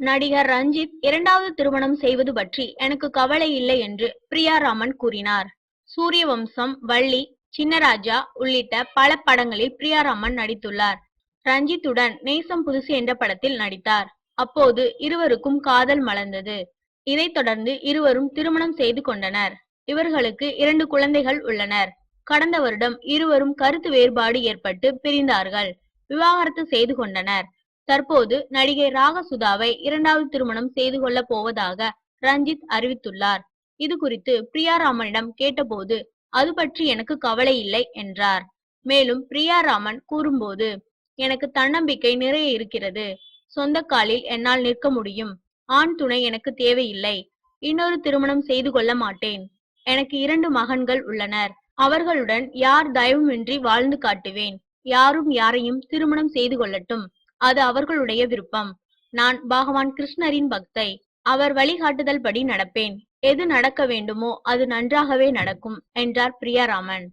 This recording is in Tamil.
நடிகர் ரஞ்சித் இரண்டாவது திருமணம் செய்வது பற்றி எனக்கு கவலை இல்லை என்று பிரியா ராமன் கூறினார். சூரியவம்சம், வள்ளி, சின்னராஜா உள்ளிட்ட பல படங்களில் பிரியா ராமன் நடித்துள்ளார். ரஞ்சித்துடன் நேசம் புதுசு என்ற படத்தில் நடித்தார். அப்போது இருவருக்கும் காதல் மலர்ந்தது. இதைத் தொடர்ந்து இருவரும் திருமணம் செய்து கொண்டனர். இவர்களுக்கு 2 குழந்தைகள் உள்ளனர். கடந்த வருடம் இருவரும் கருத்து வேறுபாடு ஏற்பட்டு பிரிந்தார்கள். விவாகரத்து செய்து கொண்டனர். தற்போது நடிகை ராகசுதாவை இரண்டாவது திருமணம் செய்து கொள்ள போவதாக ரஞ்சித் அறிவித்துள்ளார். இது குறித்து பிரியா ராமனிடம் கேட்டபோது அது பற்றி எனக்கு கவலை இல்லை என்றார். மேலும் பிரியா ராமன் கூறும்போது, எனக்கு தன்னம்பிக்கை நிறைய இருக்கிறது. சொந்த காலில் என்னால் நிற்க முடியும். ஆண் துணை எனக்கு தேவையில்லை. இன்னொரு திருமணம் செய்து கொள்ள மாட்டேன். எனக்கு 2 மகன்கள் உள்ளனர். அவர்களுடன் யார் தயவுமின்றி வாழ்ந்து காட்டுவேன். யாரும் யாரையும் திருமணம் செய்து கொள்ளட்டும். அது அவர்களுடைய விருப்பம். நான் பகவான் கிருஷ்ணரின் பக்தை. அவர் வழிகாட்டுதல் படி நடப்பேன். எது நடக்க வேண்டுமோ அது நன்றாகவே நடக்கும் என்றார் பிரியா ராமன்.